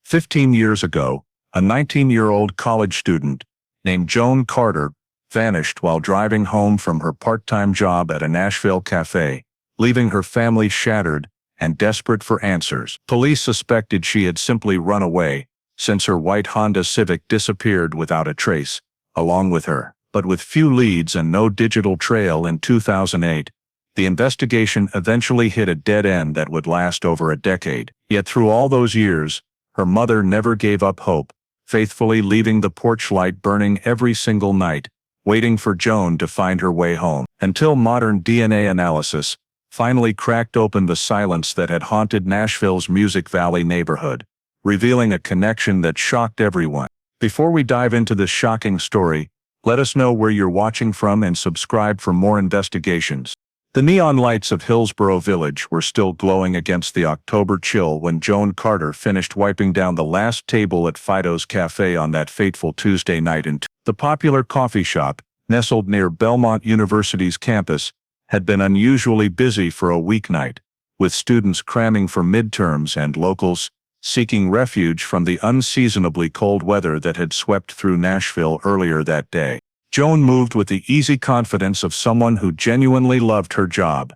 15 years ago, a 19-year-old college student named Joan Carter vanished while driving home from her part-time job at a Nashville cafe, leaving her family shattered and desperate for answers. Police suspected she had simply run away, since her white Honda Civic disappeared without a trace, along with her. But with few leads and no digital trail in 2008, the investigation eventually hit a dead end that would last over a decade. Yet through all those years, her mother never gave up hope, faithfully leaving the porch light burning every single night, waiting for Joan to find her way home. Until modern DNA analysis finally cracked open the silence that had haunted Nashville's Music Valley neighborhood, revealing a connection that shocked everyone. Before we dive into this shocking story, let us know where you're watching from and subscribe for more investigations. The neon lights of Hillsborough Village were still glowing against the October chill when Joan Carter finished wiping down the last table at Fido's Cafe on that fateful Tuesday night. The popular coffee shop, nestled near Belmont University's campus, had been unusually busy for a weeknight, with students cramming for midterms and locals seeking refuge from the unseasonably cold weather that had swept through Nashville earlier that day. Joan moved with the easy confidence of someone who genuinely loved her job.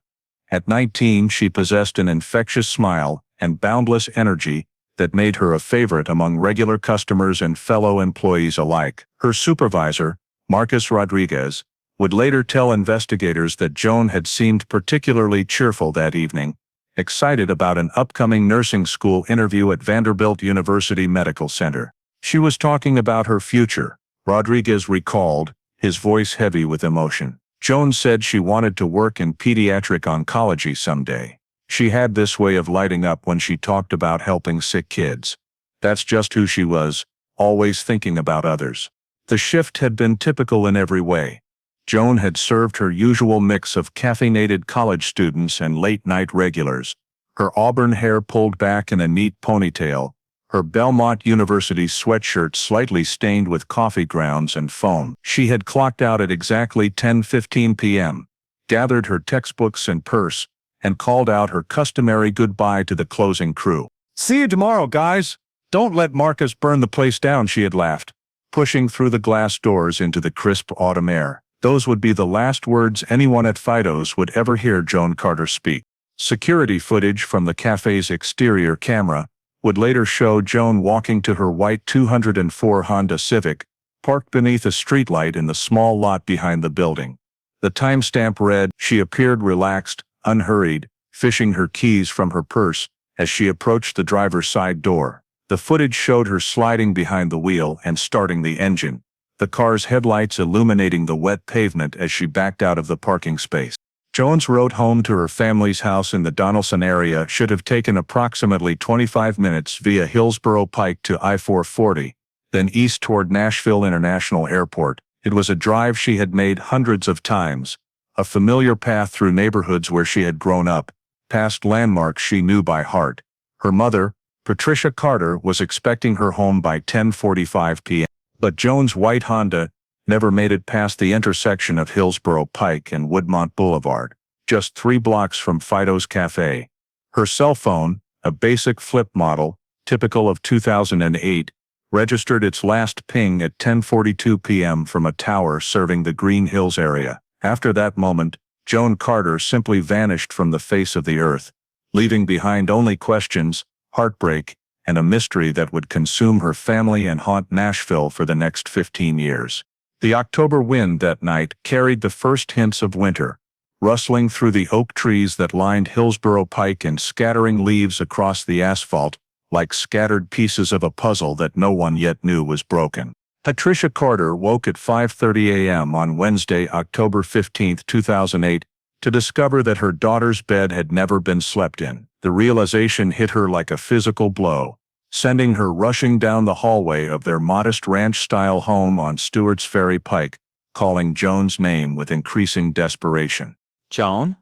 At 19, she possessed an infectious smile and boundless energy that made her a favorite among regular customers and fellow employees alike. Her supervisor, Marcus Rodriguez, would later tell investigators that Joan had seemed particularly cheerful that evening, excited about an upcoming nursing school interview at Vanderbilt University Medical Center. She was talking about her future, Rodriguez recalled, his voice heavy with emotion. Joan said she wanted to work in pediatric oncology someday. She had this way of lighting up when she talked about helping sick kids. That's just who she was, always thinking about others. The shift had been typical in every way. Joan had served her usual mix of caffeinated college students and late-night regulars, her auburn hair pulled back in a neat ponytail, her Belmont University sweatshirt slightly stained with coffee grounds and foam. She had clocked out at exactly 10:15 p.m., gathered her textbooks and purse, and called out her customary goodbye to the closing crew. "See you tomorrow, guys. Don't let Marcus burn the place down," she had laughed, pushing through the glass doors into the crisp autumn air. Those would be the last words anyone at Fido's would ever hear Joan Carter speak. Security footage from the cafe's exterior camera would later show Joan walking to her white 2004 Honda Civic, parked beneath a streetlight in the small lot behind the building. The timestamp read, "She appeared relaxed, unhurried, fishing her keys from her purse as she approached the driver's side door." The footage showed her sliding behind the wheel and starting the engine, the car's headlights illuminating the wet pavement as she backed out of the parking space. Joan's road home to her family's house in the Donelson area should have taken approximately 25 minutes via Hillsborough Pike to I-440, then east toward Nashville International Airport. It was a drive she had made hundreds of times, a familiar path through neighborhoods where she had grown up, past landmarks she knew by heart. Her mother, Patricia Carter, was expecting her home by 10:45 p.m. But Joan's white Honda never made it past the intersection of Hillsborough Pike and Woodmont Boulevard, just 3 blocks from Fido's Cafe. Her cell phone, a basic flip model, typical of 2008, registered its last ping at 10:42 p.m. from a tower serving the Green Hills area. After that moment, Joan Carter simply vanished from the face of the earth, leaving behind only questions, heartbreak, and a mystery that would consume her family and haunt Nashville for the next 15 years. The October wind that night carried the first hints of winter, rustling through the oak trees that lined Hillsborough Pike and scattering leaves across the asphalt like scattered pieces of a puzzle that no one yet knew was broken. Patricia Carter woke at 5:30 a.m. on Wednesday, October 15, 2008, to discover that her daughter's bed had never been slept in. The realization hit her like a physical blow, sending her rushing down the hallway of their modest ranch-style home on Stewart's Ferry Pike, calling Joan's name with increasing desperation. "Joan?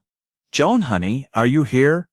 Joan, honey, are you here?"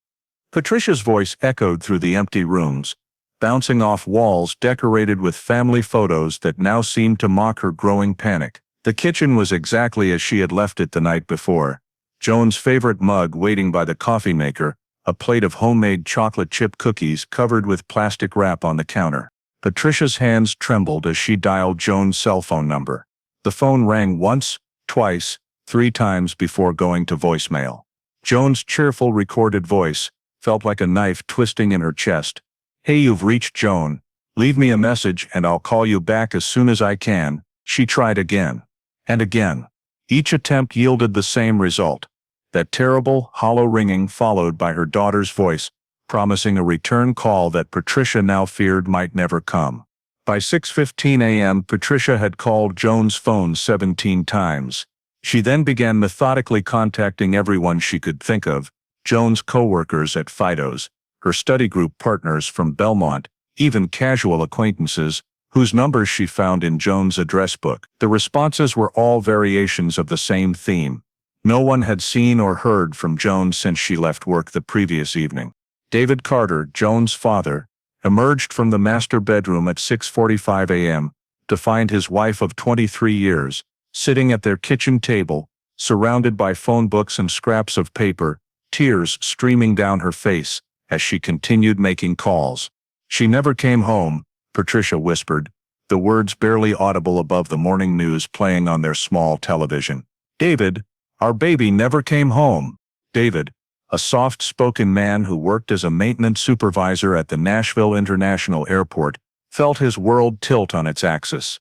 Patricia's voice echoed through the empty rooms, bouncing off walls decorated with family photos that now seemed to mock her growing panic. The kitchen was exactly as she had left it the night before, Joan's favorite mug waiting by the coffee maker, a plate of homemade chocolate chip cookies covered with plastic wrap on the counter. Patricia's hands trembled as she dialed Joan's cell phone number. The phone rang once, twice, 3 times before going to voicemail. Joan's cheerful recorded voice felt like a knife twisting in her chest. "Hey, you've reached Joan. Leave me a message and I'll call you back as soon as I can." She tried again. And again. Each attempt yielded the same result. That terrible, hollow ringing followed by her daughter's voice, promising a return call that Patricia now feared might never come. By 6:15 a.m., Patricia had called Joan's phone 17 times. She then began methodically contacting everyone she could think of: Joan's co-workers at Fido's, her study group partners from Belmont, even casual acquaintances, whose numbers she found in Joan's address book. The responses were all variations of the same theme. No one had seen or heard from Joan since she left work the previous evening. David Carter, Joan's father, emerged from the master bedroom at 6:45 a.m. to find his wife of 23 years, sitting at their kitchen table, surrounded by phone books and scraps of paper, tears streaming down her face as she continued making calls. "She never came home," Patricia whispered, the words barely audible above the morning news playing on their small television. "David, our baby never came home." David, a soft-spoken man who worked as a maintenance supervisor at the Nashville International Airport, felt his world tilt on its axis.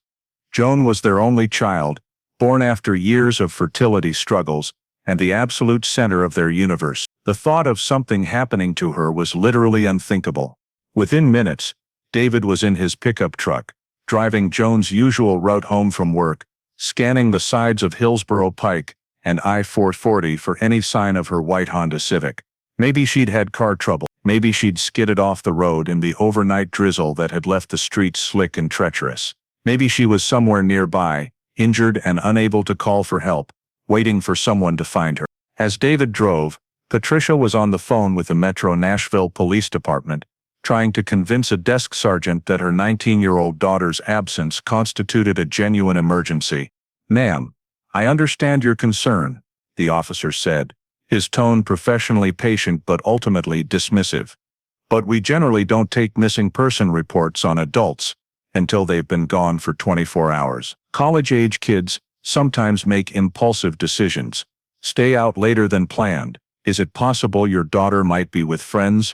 Joan was their only child, born after years of fertility struggles, and the absolute center of their universe. The thought of something happening to her was literally unthinkable. Within minutes, David was in his pickup truck, driving Joan's usual route home from work, scanning the sides of Hillsborough Pike and I-440 for any sign of her white Honda Civic. Maybe she'd had car trouble. Maybe she'd skidded off the road in the overnight drizzle that had left the streets slick and treacherous. Maybe she was somewhere nearby, injured and unable to call for help, waiting for someone to find her. As David drove, Patricia was on the phone with the Metro Nashville Police Department, trying to convince a desk sergeant that her 19-year-old daughter's absence constituted a genuine emergency. "Ma'am, I understand your concern," the officer said, his tone professionally patient but ultimately dismissive. "But we generally don't take missing person reports on adults until they've been gone for 24 hours. College-age kids sometimes make impulsive decisions, stay out later than planned. Is it possible your daughter might be with friends?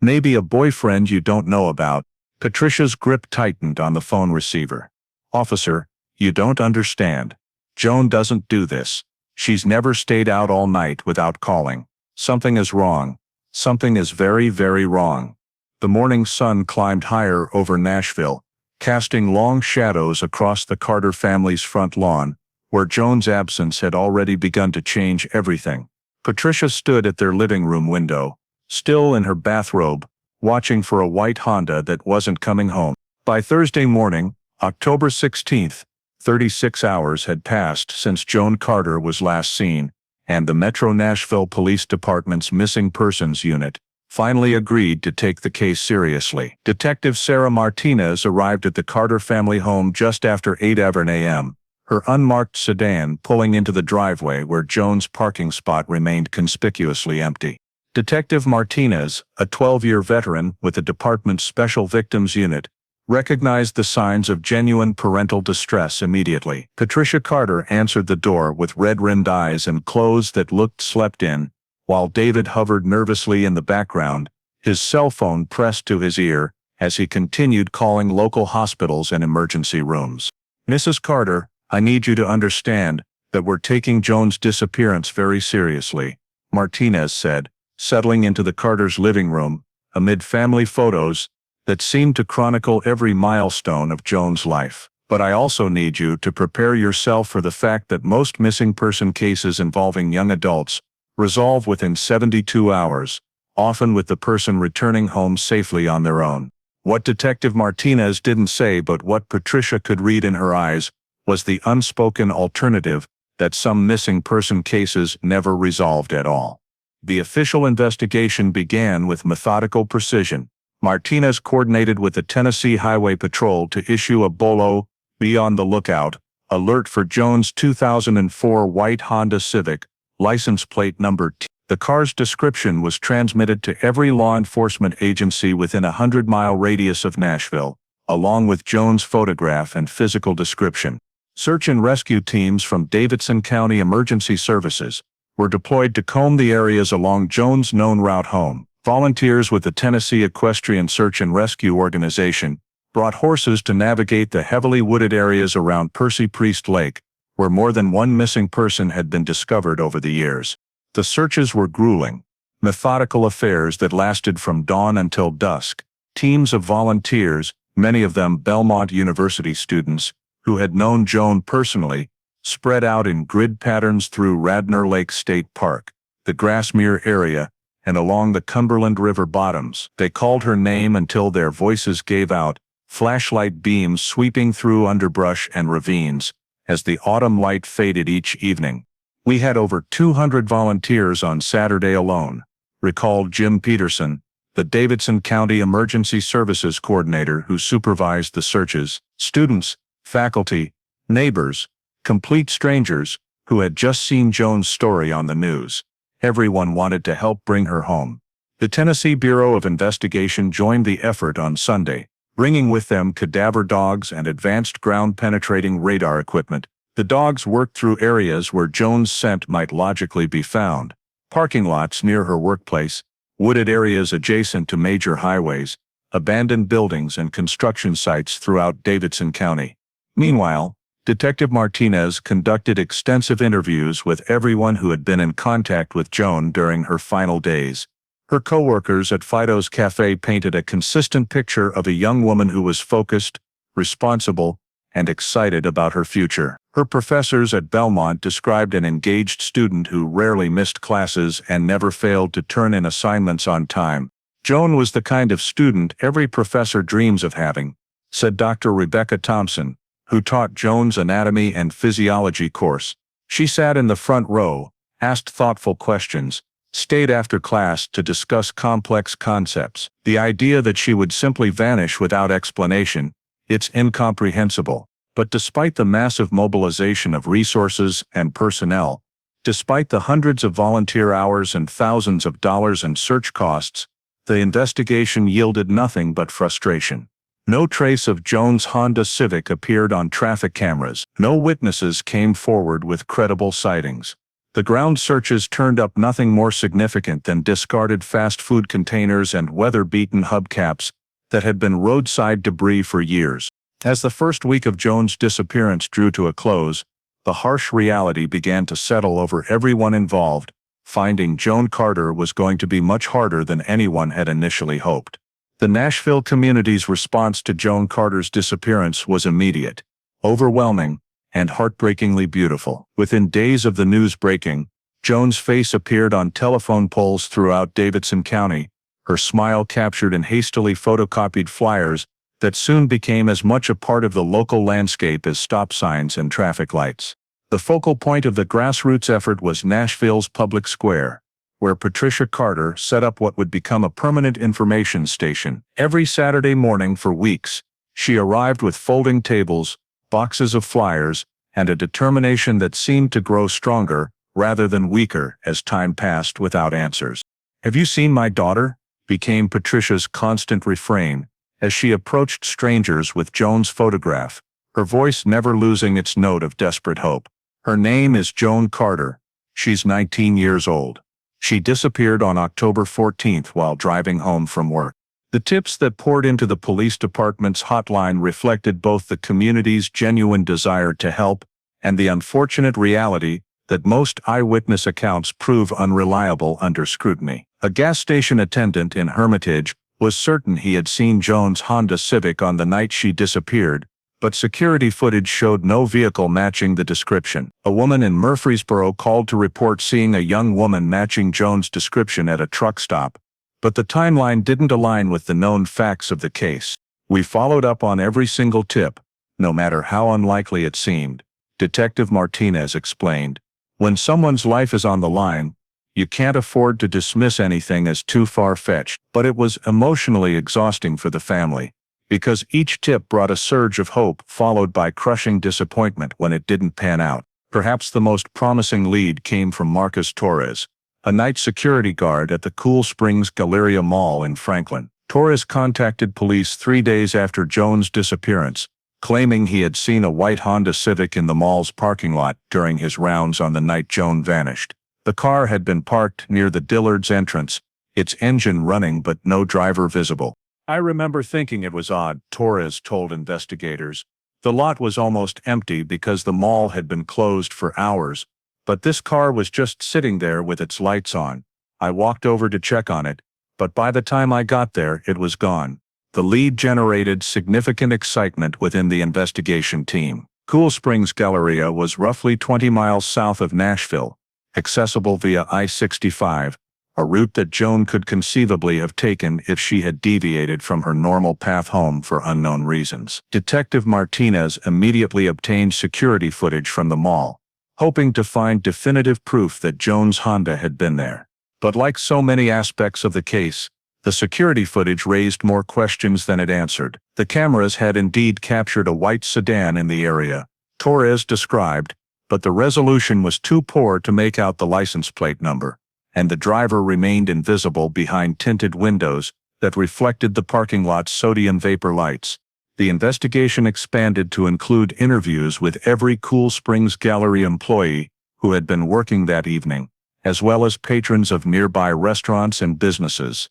Maybe a boyfriend you don't know about?" Patricia's grip tightened on the phone receiver. "Officer, you don't understand. Joan doesn't do this. She's never stayed out all night without calling. Something is wrong. Something is very, very wrong." The morning sun climbed higher over Nashville, casting long shadows across the Carter family's front lawn, where Joan's absence had already begun to change everything. Patricia stood at their living room window, still in her bathrobe, watching for a white Honda that wasn't coming home. By Thursday morning, October 16th, 36 hours had passed since Joan Carter was last seen, and the Metro Nashville Police Department's Missing Persons Unit finally agreed to take the case seriously. Detective Sarah Martinez arrived at the Carter family home just after 8 a.m., her unmarked sedan pulling into the driveway where Joan's parking spot remained conspicuously empty. Detective Martinez, a 12-year veteran with the department's Special Victims Unit, recognized the signs of genuine parental distress immediately. Patricia Carter answered the door with red-rimmed eyes and clothes that looked slept in, while David hovered nervously in the background, his cell phone pressed to his ear as he continued calling local hospitals and emergency rooms. "Mrs. Carter, I need you to understand that we're taking Joan's disappearance very seriously," Martinez said, settling into the Carters' living room, amid family photos that seemed to chronicle every milestone of Joan's life. "But I also need you to prepare yourself for the fact that most missing person cases involving young adults resolve within 72 hours, often with the person returning home safely on their own." What Detective Martinez didn't say, but what Patricia could read in her eyes, was the unspoken alternative that some missing person cases never resolved at all. The official investigation began with methodical precision. Martinez coordinated with the Tennessee Highway Patrol to issue a BOLO, "Be on the Lookout," alert for Joan's 2004 white Honda Civic, license plate number The car's description was transmitted to every law enforcement agency within a 100-mile radius of Nashville, along with Joan's photograph and physical description. Search and rescue teams from Davidson County Emergency Services were deployed to comb the areas along Joan's known route home. Volunteers with the Tennessee Equestrian Search and Rescue Organization brought horses to navigate the heavily wooded areas around Percy Priest Lake, where more than one missing person had been discovered over the years. The searches were grueling, methodical affairs that lasted from dawn until dusk. Teams of volunteers, many of them Belmont University students, who had known Joan personally, spread out in grid patterns through Radnor Lake State Park, the Grassmere area, and along the Cumberland River bottoms. They called her name until their voices gave out, flashlight beams sweeping through underbrush and ravines, as the autumn light faded each evening. We had over 200 volunteers on Saturday alone, recalled Jim Peterson, the Davidson County Emergency Services Coordinator who supervised the searches. Students, faculty, neighbors, complete strangers, who had just seen Joan's story on the news. Everyone wanted to help bring her home. The Tennessee Bureau of Investigation joined the effort on Sunday, bringing with them cadaver dogs and advanced ground-penetrating radar equipment. The dogs worked through areas where Joan's scent might logically be found: parking lots near her workplace, wooded areas adjacent to major highways, abandoned buildings and construction sites throughout Davidson County. Meanwhile, Detective Martinez conducted extensive interviews with everyone who had been in contact with Joan during her final days. Her co-workers at Fido's Cafe painted a consistent picture of a young woman who was focused, responsible, and excited about her future. Her professors at Belmont described an engaged student who rarely missed classes and never failed to turn in assignments on time. Joan was the kind of student every professor dreams of having, said Dr. Rebecca Thompson, who taught Joan's anatomy and physiology course. She sat in the front row, asked thoughtful questions, stayed after class to discuss complex concepts. The idea that she would simply vanish without explanation, it's incomprehensible. But despite the massive mobilization of resources and personnel, despite the hundreds of volunteer hours and thousands of dollars in search costs, the investigation yielded nothing but frustration. No trace of Joan's Honda Civic appeared on traffic cameras. No witnesses came forward with credible sightings. The ground searches turned up nothing more significant than discarded fast food containers and weather-beaten hubcaps that had been roadside debris for years. As the first week of Joan's disappearance drew to a close, the harsh reality began to settle over everyone involved. Finding Joan Carter was going to be much harder than anyone had initially hoped. The Nashville community's response to Joan Carter's disappearance was immediate, overwhelming, and heartbreakingly beautiful. Within days of the news breaking, Joan's face appeared on telephone poles throughout Davidson County, her smile captured in hastily photocopied flyers that soon became as much a part of the local landscape as stop signs and traffic lights. The focal point of the grassroots effort was Nashville's public square, where Patricia Carter set up what would become a permanent information station. Every Saturday morning for weeks, she arrived with folding tables, boxes of flyers, and a determination that seemed to grow stronger rather than weaker as time passed without answers. "Have you seen my daughter?" became Patricia's constant refrain as she approached strangers with Joan's photograph, her voice never losing its note of desperate hope. "Her name is Joan Carter. She's 19 years old. She disappeared on October 14th while driving home from work." The tips that poured into the police department's hotline reflected both the community's genuine desire to help and the unfortunate reality that most eyewitness accounts prove unreliable under scrutiny. A gas station attendant in Hermitage was certain he had seen Joan's Honda Civic on the night she disappeared, but security footage showed no vehicle matching the description. A woman in Murfreesboro called to report seeing a young woman matching Joan's description at a truck stop, but the timeline didn't align with the known facts of the case. "We followed up on every single tip, no matter how unlikely it seemed," Detective Martinez explained. "When someone's life is on the line, you can't afford to dismiss anything as too far-fetched." But it was emotionally exhausting for the family, because each tip brought a surge of hope followed by crushing disappointment when it didn't pan out. Perhaps the most promising lead came from Marcus Torres, a night security guard at the Cool Springs Galleria Mall in Franklin. Torres contacted police 3 days after Joan's disappearance, claiming he had seen a white Honda Civic in the mall's parking lot during his rounds on the night Joan vanished. The car had been parked near the Dillard's entrance, its engine running but no driver visible. "I remember thinking it was odd," Torres told investigators. "The lot was almost empty because the mall had been closed for hours, but this car was just sitting there with its lights on. I walked over to check on it, but by the time I got there, it was gone." The lead generated significant excitement within the investigation team. Cool Springs Galleria was roughly 20 miles south of Nashville, accessible via I-65, a route that Joan could conceivably have taken if she had deviated from her normal path home for unknown reasons. Detective Martinez immediately obtained security footage from the mall, hoping to find definitive proof that Joan's Honda had been there. But like so many aspects of the case, the security footage raised more questions than it answered. The cameras had indeed captured a white sedan in the area, Torres described, but the resolution was too poor to make out the license plate number, and the driver remained invisible behind tinted windows that reflected the parking lot's sodium vapor lights. The investigation expanded to include interviews with every Cool Springs Gallery employee who had been working that evening, as well as patrons of nearby restaurants and businesses.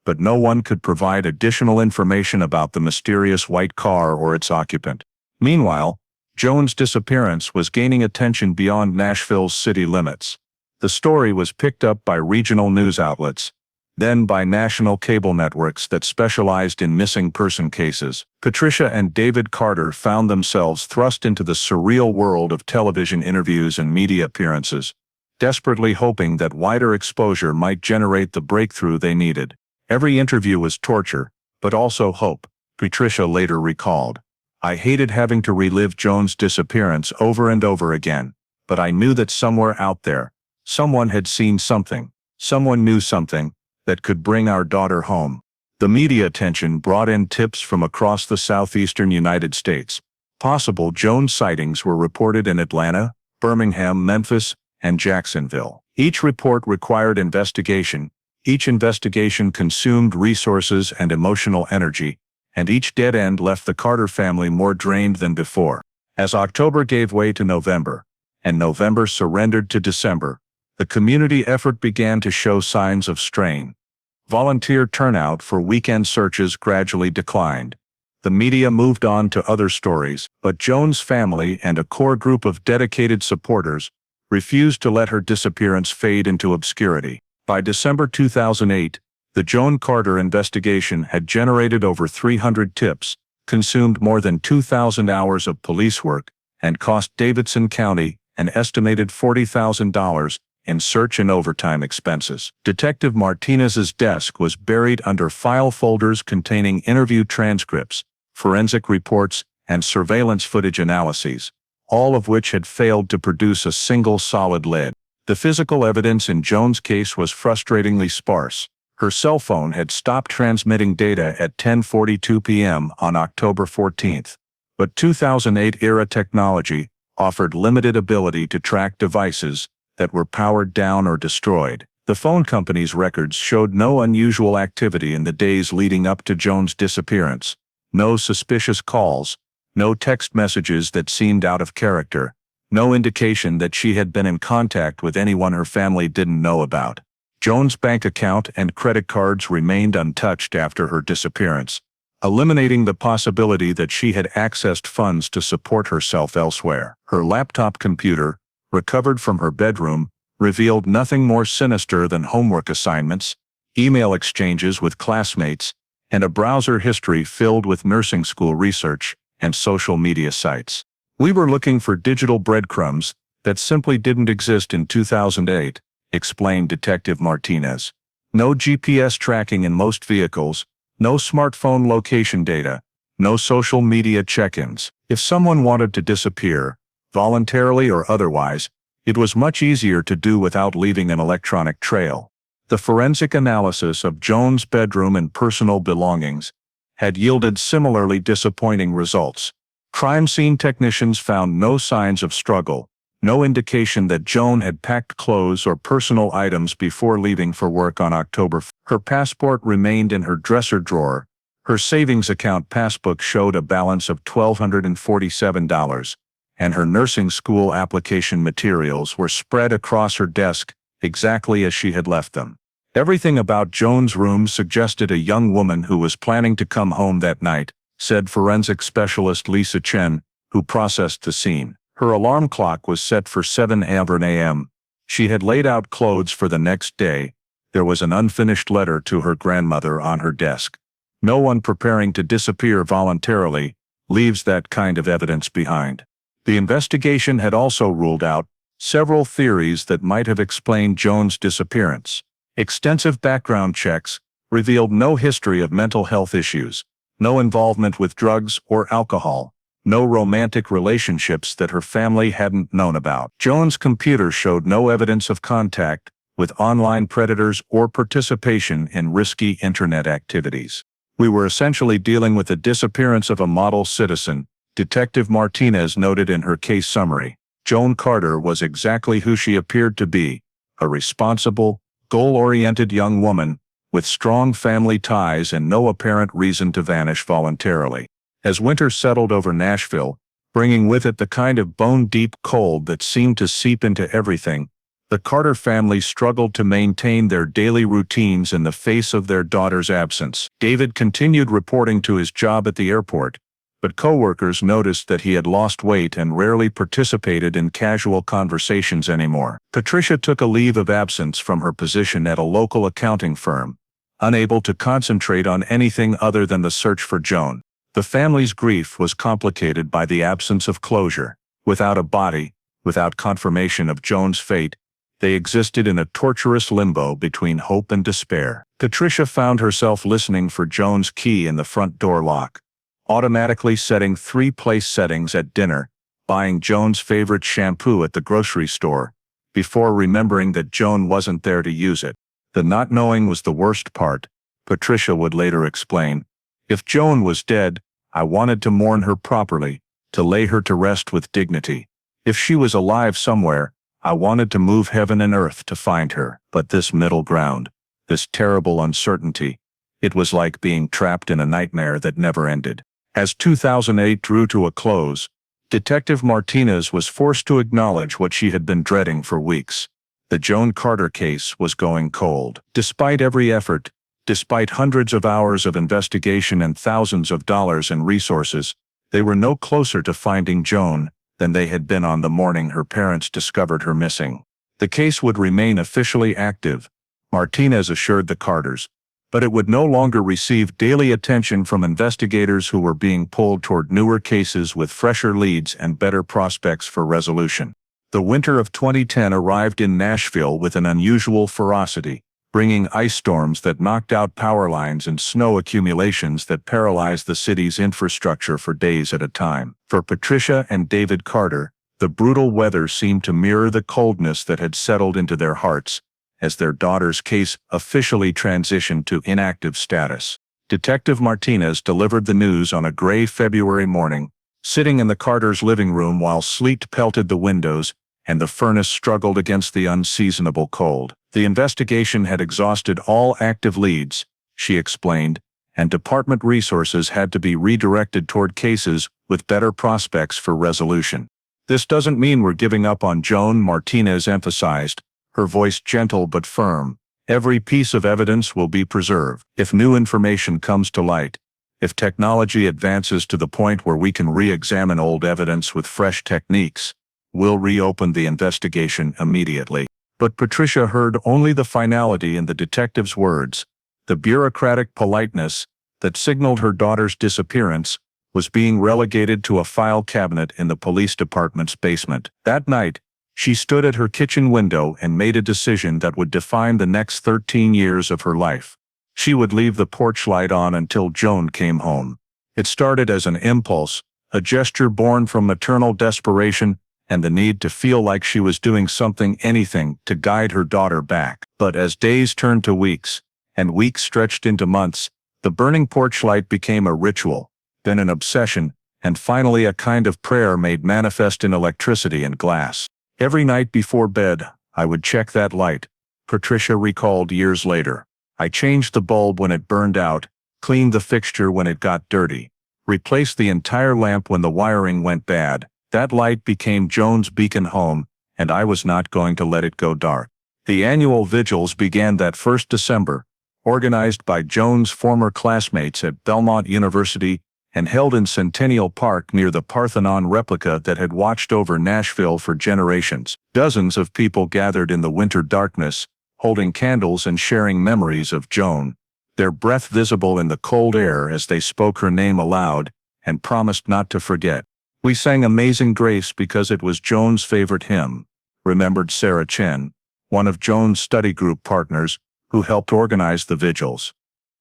But no one could provide additional information about the mysterious white car or its occupant. Meanwhile, Joan's disappearance was gaining attention beyond Nashville's city limits. The story was picked up by regional news outlets, then by national cable networks that specialized in missing person cases. Patricia and David Carter found themselves thrust into the surreal world of television interviews and media appearances, desperately hoping that wider exposure might generate the breakthrough they needed. "Every interview was torture, but also hope," Patricia later recalled. "I hated having to relive Joan's disappearance over and over again, but I knew that somewhere out there, someone had seen something, someone knew something, that could bring our daughter home." The media attention brought in tips from across the southeastern United States. Possible Joan sightings were reported in Atlanta, Birmingham, Memphis, and Jacksonville. Each report required investigation, each investigation consumed resources and emotional energy, and each dead end left the Carter family more drained than before. As October gave way to November, and November surrendered to December, the community effort began to show signs of strain. Volunteer turnout for weekend searches gradually declined. The media moved on to other stories, but Joan's family and a core group of dedicated supporters refused to let her disappearance fade into obscurity. By December 2008, the Joan Carter investigation had generated over 300 tips, consumed more than 2,000 hours of police work, and cost Davidson County an estimated $40,000 in search and overtime expenses. Detective Martinez's desk was buried under file folders containing interview transcripts, forensic reports, and surveillance footage analyses, all of which had failed to produce a single solid lead. The physical evidence in Joan's case was frustratingly sparse. Her cell phone had stopped transmitting data at 10:42 p.m. on October 14th, but 2008-era technology offered limited ability to track devices that were powered down or destroyed. The phone company's records showed no unusual activity in the days leading up to Joan's disappearance. No suspicious calls, no text messages that seemed out of character, no indication that she had been in contact with anyone her family didn't know about. Joan's bank account and credit cards remained untouched after her disappearance, eliminating the possibility that she had accessed funds to support herself elsewhere. Her laptop computer, recovered from her bedroom, revealed nothing more sinister than homework assignments, email exchanges with classmates, and a browser history filled with nursing school research and social media sites. "We were looking for digital breadcrumbs that simply didn't exist in 2008, explained Detective Martinez. No GPS tracking in most vehicles, no smartphone location data, no social media check-ins. If someone wanted to disappear, voluntarily or otherwise, it was much easier to do without leaving an electronic trail." The forensic analysis of Joan's bedroom and personal belongings had yielded similarly disappointing results. Crime scene technicians found no signs of struggle, No indication that Joan had packed clothes or personal items before leaving for work on October 5th. Her passport remained in her dresser drawer. Her savings account passbook showed a balance of $1,247, and her nursing school application materials were spread across her desk, exactly as she had left them. Everything about Joan's room suggested a young woman who was planning to come home that night, said forensic specialist Lisa Chen, who processed the scene. Her alarm clock was set for 7 a.m. She had laid out clothes for the next day. There was an unfinished letter to her grandmother on her desk. No one preparing to disappear voluntarily leaves that kind of evidence behind. The investigation had also ruled out several theories that might have explained Joan's disappearance. Extensive background checks revealed no history of mental health issues, no involvement with drugs or alcohol, no romantic relationships that her family hadn't known about. Joan's computer showed no evidence of contact with online predators or participation in risky internet activities. We were essentially dealing with the disappearance of a model citizen, Detective Martinez noted in her case summary. Joan Carter was exactly who she appeared to be, a responsible, goal-oriented young woman with strong family ties and no apparent reason to vanish voluntarily. As winter settled over Nashville, bringing with it the kind of bone-deep cold that seemed to seep into everything, the Carter family struggled to maintain their daily routines in the face of their daughter's absence. David continued reporting to his job at the airport, but coworkers noticed that he had lost weight and rarely participated in casual conversations anymore. Patricia took a leave of absence from her position at a local accounting firm, unable to concentrate on anything other than the search for Joan. The family's grief was complicated by the absence of closure. Without a body, without confirmation of Joan's fate, they existed in a torturous limbo between hope and despair. Patricia found herself listening for Joan's key in the front door lock, automatically setting 3 place settings at dinner, buying Joan's favorite shampoo at the grocery store, before remembering that Joan wasn't there to use it. The not knowing was the worst part, Patricia would later explain. If Joan was dead, I wanted to mourn her properly, to lay her to rest with dignity. If she was alive somewhere, I wanted to move heaven and earth to find her. But this middle ground, this terrible uncertainty, it was like being trapped in a nightmare that never ended. As 2008 drew to a close, Detective Martinez was forced to acknowledge what she had been dreading for weeks. The Joan Carter case was going cold. Despite every effort, despite hundreds of hours of investigation and thousands of dollars in resources, they were no closer to finding Joan than they had been on the morning her parents discovered her missing. The case would remain officially active, Martinez assured the Carters, but it would no longer receive daily attention from investigators who were being pulled toward newer cases with fresher leads and better prospects for resolution. The winter of 2010 arrived in Nashville with an unusual ferocity, bringing ice storms that knocked out power lines and snow accumulations that paralyzed the city's infrastructure for days at a time. For Patricia and David Carter, the brutal weather seemed to mirror the coldness that had settled into their hearts as their daughter's case officially transitioned to inactive status. Detective Martinez delivered the news on a gray February morning, sitting in the Carters' living room while sleet pelted the windows and the furnace struggled against the unseasonable cold. The investigation had exhausted all active leads, she explained, and department resources had to be redirected toward cases with better prospects for resolution. This doesn't mean we're giving up on Joan, Martinez emphasized, her voice gentle but firm. Every piece of evidence will be preserved. If new information comes to light, if technology advances to the point where we can re-examine old evidence with fresh techniques, we'll reopen the investigation immediately. But Patricia heard only the finality in the detective's words. The bureaucratic politeness that signaled her daughter's disappearance was being relegated to a file cabinet in the police department's basement. That night, she stood at her kitchen window and made a decision that would define the next 13 years of her life. She would leave the porch light on until Joan came home. It started as an impulse, a gesture born from maternal desperation and the need to feel like she was doing something, anything, to guide her daughter back. But as days turned to weeks, and weeks stretched into months, the burning porch light became a ritual, then an obsession, and finally a kind of prayer made manifest in electricity and glass. Every night before bed, I would check that light, Patricia recalled years later. I changed the bulb when it burned out, cleaned the fixture when it got dirty, replaced the entire lamp when the wiring went bad. That light became Joan's beacon home, and I was not going to let it go dark. The annual vigils began that first December, organized by Joan's former classmates at Belmont University and held in Centennial Park near the Parthenon replica that had watched over Nashville for generations. Dozens of people gathered in the winter darkness, holding candles and sharing memories of Joan, their breath visible in the cold air as they spoke her name aloud and promised not to forget. We sang Amazing Grace because it was Joan's favorite hymn, remembered Sarah Chen, one of Joan's study group partners, who helped organize the vigils.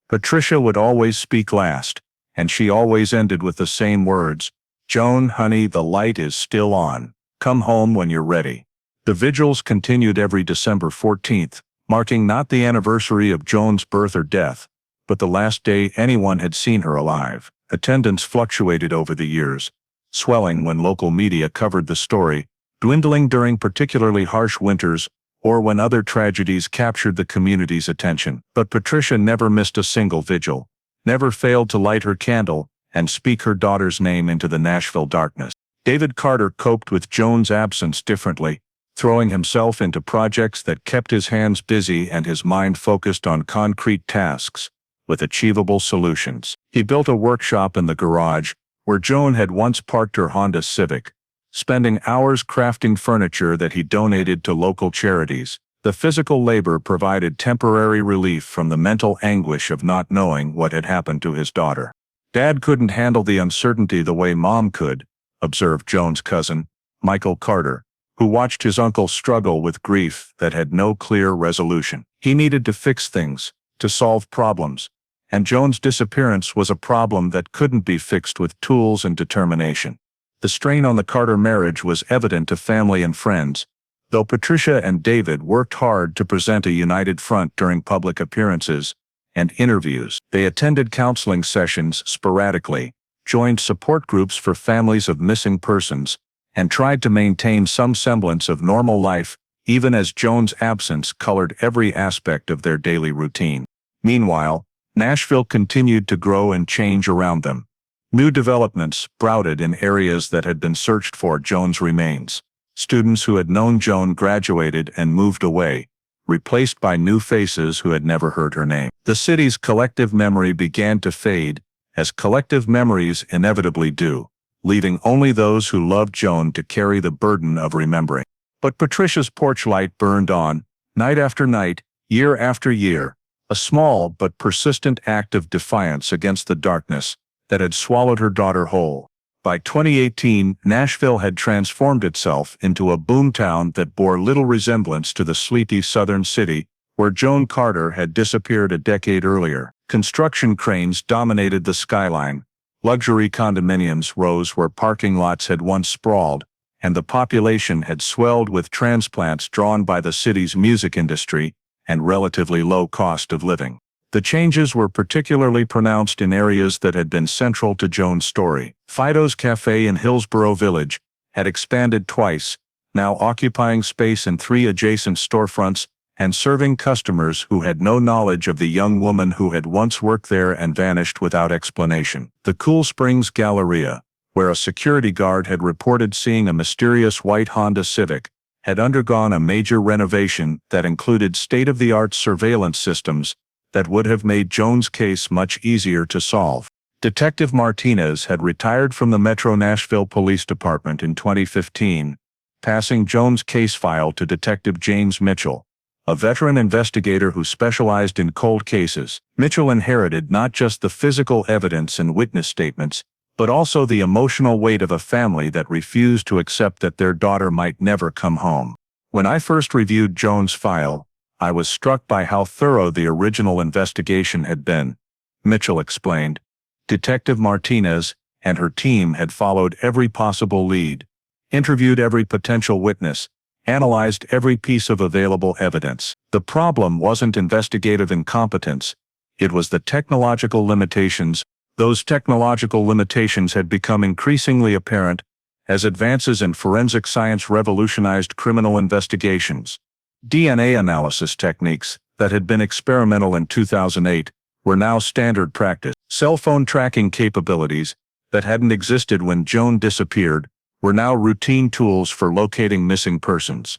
Patricia would always speak last, and she always ended with the same words, "Joan, honey, the light is still on. Come home when you're ready." The vigils continued every December 14th, marking not the anniversary of Joan's birth or death, but the last day anyone had seen her alive. Attendance fluctuated over the years, swelling when local media covered the story, dwindling during particularly harsh winters, or when other tragedies captured the community's attention. But Patricia never missed a single vigil, never failed to light her candle and speak her daughter's name into the Nashville darkness. David Carter coped with Joan's absence differently, throwing himself into projects that kept his hands busy and his mind focused on concrete tasks with achievable solutions. He built a workshop in the garage where Joan had once parked her Honda Civic, spending hours crafting furniture that he donated to local charities. The physical labor provided temporary relief from the mental anguish of not knowing what had happened to his daughter. Dad couldn't handle the uncertainty the way Mom could, observed Joan's cousin, Michael Carter, who watched his uncle struggle with grief that had no clear resolution. He needed to fix things, to solve problems, and Joan's disappearance was a problem that couldn't be fixed with tools and determination. The strain on the Carter marriage was evident to family and friends, though Patricia and David worked hard to present a united front during public appearances and interviews. They attended counseling sessions sporadically, joined support groups for families of missing persons, and tried to maintain some semblance of normal life, even as Joan's absence colored every aspect of their daily routine. Meanwhile, Nashville continued to grow and change around them. New developments sprouted in areas that had been searched for Joan's remains. Students who had known Joan graduated and moved away, replaced by new faces who had never heard her name. The city's collective memory began to fade, as collective memories inevitably do, leaving only those who loved Joan to carry the burden of remembering. But Patricia's porch light burned on, night after night, year after year, a small but persistent act of defiance against the darkness that had swallowed her daughter whole. By 2018, Nashville had transformed itself into a boomtown that bore little resemblance to the sleepy southern city where Joan Carter had disappeared a decade earlier. Construction cranes dominated the skyline, luxury condominiums rose where parking lots had once sprawled, and the population had swelled with transplants drawn by the city's music industry and relatively low cost of living. The changes were particularly pronounced in areas that had been central to Joan's story. Fido's Cafe in Hillsborough Village had expanded twice, now occupying space in 3 adjacent storefronts and serving customers who had no knowledge of the young woman who had once worked there and vanished without explanation. The Cool Springs Galleria, where a security guard had reported seeing a mysterious white Honda Civic, had undergone a major renovation that included state-of-the-art surveillance systems that would have made Joan's case much easier to solve. Detective Martinez had retired from the Metro Nashville Police Department in 2015, passing Joan's case file to Detective James Mitchell, a veteran investigator who specialized in cold cases. Mitchell inherited not just the physical evidence and witness statements, but also the emotional weight of a family that refused to accept that their daughter might never come home. When I first reviewed Joan's file, I was struck by how thorough the original investigation had been, Mitchell explained. Detective Martinez and her team had followed every possible lead, interviewed every potential witness, analyzed every piece of available evidence. The problem wasn't investigative incompetence, it was the technological limitations. Those technological limitations had become increasingly apparent as advances in forensic science revolutionized criminal investigations. DNA analysis techniques that had been experimental in 2008 were now standard practice. Cell phone tracking capabilities that hadn't existed when Joan disappeared were now routine tools for locating missing persons.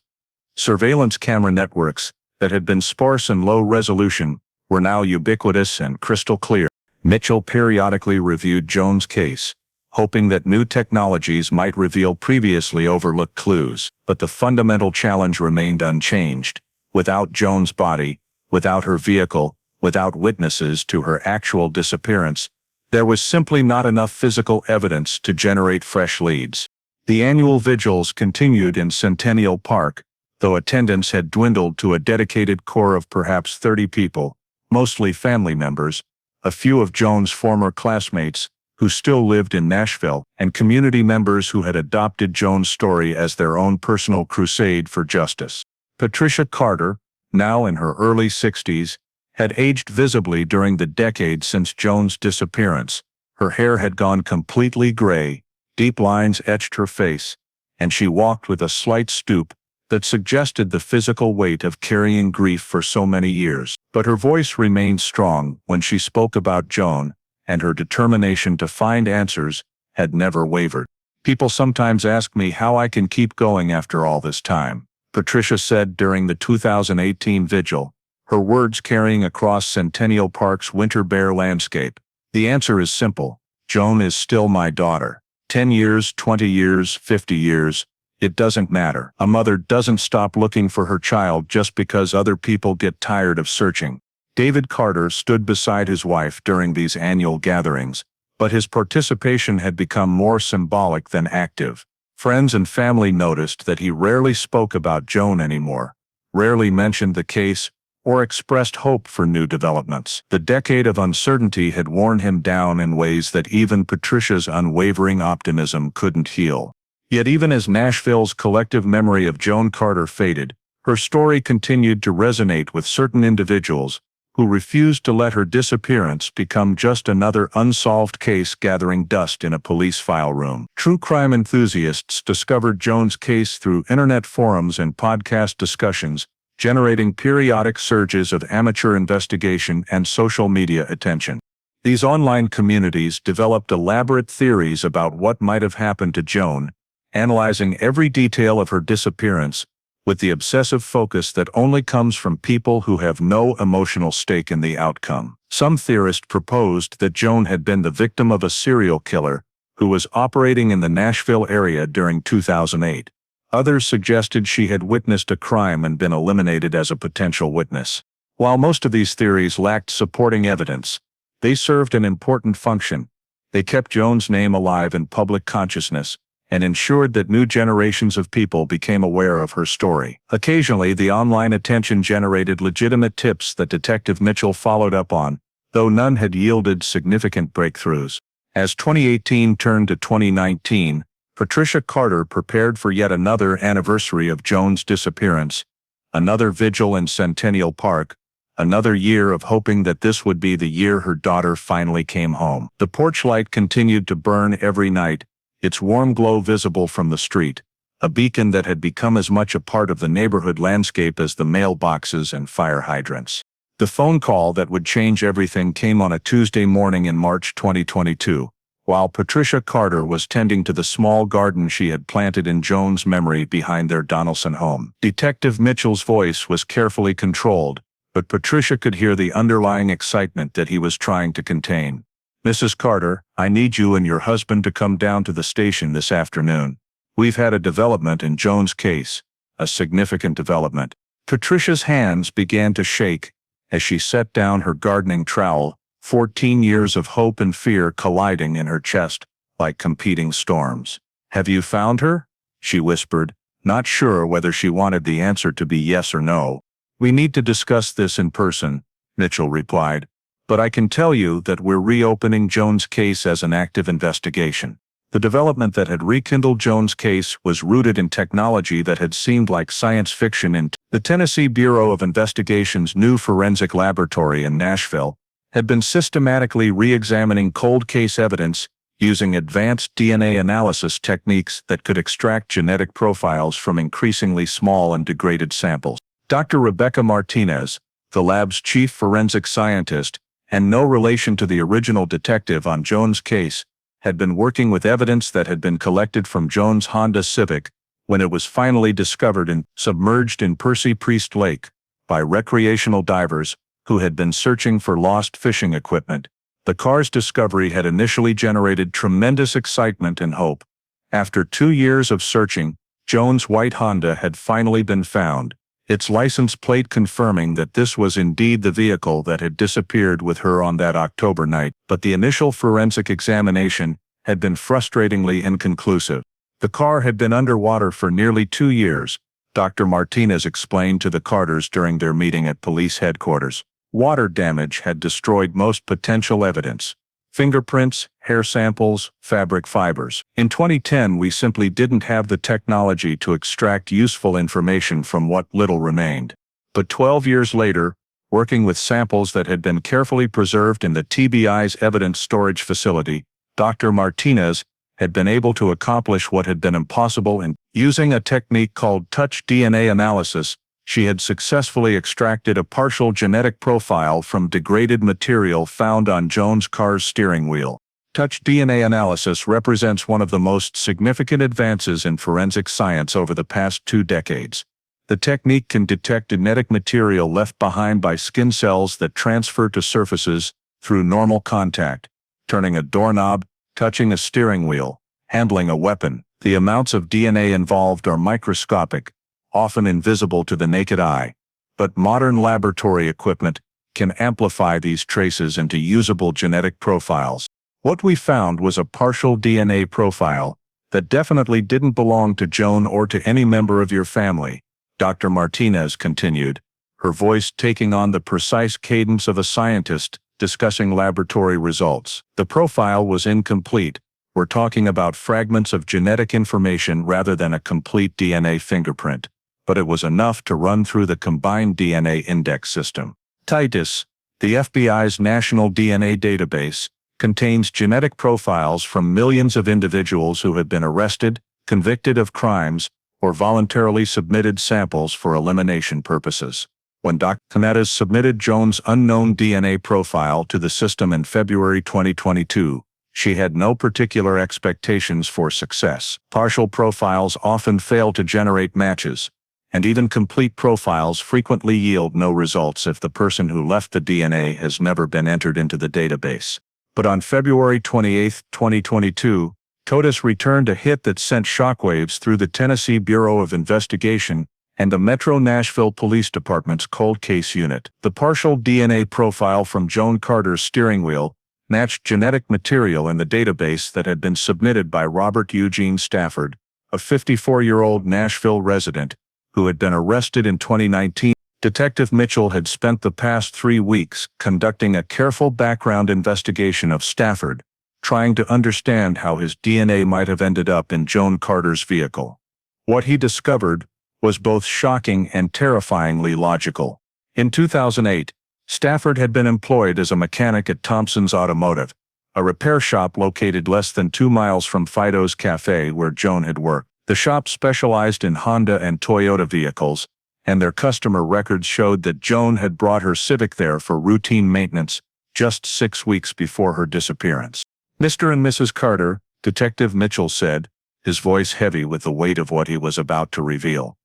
Surveillance camera networks that had been sparse and low resolution were now ubiquitous and crystal clear. Mitchell periodically reviewed Joan's case, hoping that new technologies might reveal previously overlooked clues, but the fundamental challenge remained unchanged. Without Joan's body, without her vehicle, without witnesses to her actual disappearance, there was simply not enough physical evidence to generate fresh leads. The annual vigils continued in Centennial Park, though attendance had dwindled to a dedicated core of perhaps 30 people, mostly family members, a few of Joan's former classmates, who still lived in Nashville, and community members who had adopted Joan's story as their own personal crusade for justice. Patricia Carter, now in her early 60s, had aged visibly during the decade since Joan's disappearance. Her hair had gone completely gray, deep lines etched her face, and she walked with a slight stoop that suggested the physical weight of carrying grief for so many years. But her voice remained strong when she spoke about Joan, and her determination to find answers had never wavered. "People sometimes ask me how I can keep going after all this time," Patricia said during the 2018 vigil, her words carrying across Centennial Park's winter bare landscape. "The answer is simple. Joan is still my daughter. 10 years, 20 years, 50 years, it doesn't matter. A mother doesn't stop looking for her child just because other people get tired of searching." David Carter stood beside his wife during these annual gatherings, but his participation had become more symbolic than active. Friends and family noticed that he rarely spoke about Joan anymore, rarely mentioned the case, or expressed hope for new developments. The decade of uncertainty had worn him down in ways that even Patricia's unwavering optimism couldn't heal. Yet even as Nashville's collective memory of Joan Carter faded, her story continued to resonate with certain individuals who refused to let her disappearance become just another unsolved case gathering dust in a police file room. True crime enthusiasts discovered Joan's case through internet forums and podcast discussions, generating periodic surges of amateur investigation and social media attention. These online communities developed elaborate theories about what might have happened to Joan, analyzing every detail of her disappearance, with the obsessive focus that only comes from people who have no emotional stake in the outcome. Some theorists proposed that Joan had been the victim of a serial killer who was operating in the Nashville area during 2008. Others suggested she had witnessed a crime and been eliminated as a potential witness. While most of these theories lacked supporting evidence, they served an important function. They kept Joan's name alive in public consciousness and ensured that new generations of people became aware of her story. Occasionally, the online attention generated legitimate tips that Detective Mitchell followed up on, though none had yielded significant breakthroughs. As 2018 turned to 2019, Patricia Carter prepared for yet another anniversary of Joan's disappearance, another vigil in Centennial Park, another year of hoping that this would be the year her daughter finally came home. The porch light continued to burn every night, its warm glow visible from the street, a beacon that had become as much a part of the neighborhood landscape as the mailboxes and fire hydrants. The phone call that would change everything came on a Tuesday morning in March 2022, while Patricia Carter was tending to the small garden she had planted in Joan's memory behind their Donaldson home. Detective Mitchell's voice was carefully controlled, but Patricia could hear the underlying excitement that he was trying to contain. "Mrs. Carter, I need you and your husband to come down to the station this afternoon. We've had a development in Joan's case, a significant development." Patricia's hands began to shake as she set down her gardening trowel, 14 years of hope and fear colliding in her chest like competing storms. "Have you found her?" she whispered, not sure whether she wanted the answer to be yes or no. "We need to discuss this in person," Mitchell replied. "But I can tell you that we're reopening Joan's case as an active investigation." The development that had rekindled Joan's case was rooted in technology that had seemed like science fiction. The Tennessee Bureau of Investigation's new forensic laboratory in Nashville had been systematically re-examining cold case evidence using advanced DNA analysis techniques that could extract genetic profiles from increasingly small and degraded samples. Dr. Rebecca Martinez, the lab's chief forensic scientist, and no relation to the original detective on Joan's case, had been working with evidence that had been collected from Joan's Honda Civic when it was finally discovered and submerged in Percy Priest Lake by recreational divers who had been searching for lost fishing equipment. The car's discovery had initially generated tremendous excitement and hope. After 2 years of searching, Joan's white Honda had finally been found, its license plate confirming that this was indeed the vehicle that had disappeared with her on that October night. But the initial forensic examination had been frustratingly inconclusive. The car had been underwater for nearly 2 years, Dr. Martinez explained to the Carters during their meeting at police headquarters. Water damage had destroyed most potential evidence: fingerprints, hair samples, fabric fibers. In 2010, we simply didn't have the technology to extract useful information from what little remained. But 12 years later, working with samples that had been carefully preserved in the TBI's evidence storage facility, Dr. Martinez had been able to accomplish what had been impossible. And using a technique called touch DNA analysis, she had successfully extracted a partial genetic profile from degraded material found on Joan's car's steering wheel. Touch DNA analysis represents one of the most significant advances in forensic science over the past 2 decades. The technique can detect genetic material left behind by skin cells that transfer to surfaces through normal contact, turning a doorknob, touching a steering wheel, handling a weapon. The amounts of DNA involved are microscopic, often invisible to the naked eye, but modern laboratory equipment can amplify these traces into usable genetic profiles. What we found was a partial DNA profile that definitely didn't belong to Joan or to any member of your family, Dr. Martinez continued, her voice taking on the precise cadence of a scientist discussing laboratory results. The profile was incomplete. We're talking about fragments of genetic information rather than a complete DNA fingerprint. But it was enough to run through the combined DNA index system. TITUS, the FBI's national DNA database, contains genetic profiles from millions of individuals who have been arrested, convicted of crimes, or voluntarily submitted samples for elimination purposes. When Dr. Martinez submitted Joan's unknown DNA profile to the system in February 2022, she had no particular expectations for success. Partial profiles often fail to generate matches, and even complete profiles frequently yield no results if the person who left the DNA has never been entered into the database. But on February 28, 2022, TITUS returned a hit that sent shockwaves through the Tennessee Bureau of Investigation and the Metro Nashville Police Department's cold case unit. The partial DNA profile from Joan Carter's steering wheel matched genetic material in the database that had been submitted by Robert Eugene Stafford, a 54-year-old Nashville resident who had been arrested in 2019. Detective Mitchell had spent the past 3 weeks conducting a careful background investigation of Stafford, trying to understand how his DNA might have ended up in Joan Carter's vehicle. What he discovered was both shocking and terrifyingly logical. In 2008, Stafford had been employed as a mechanic at Thompson's Automotive, a repair shop located less than 2 miles from Fido's Cafe where Joan had worked. The shop specialized in Honda and Toyota vehicles, and their customer records showed that Joan had brought her Civic there for routine maintenance just 6 weeks before her disappearance. Mr. and Mrs. Carter, Detective Mitchell said, his voice heavy with the weight of what he was about to reveal.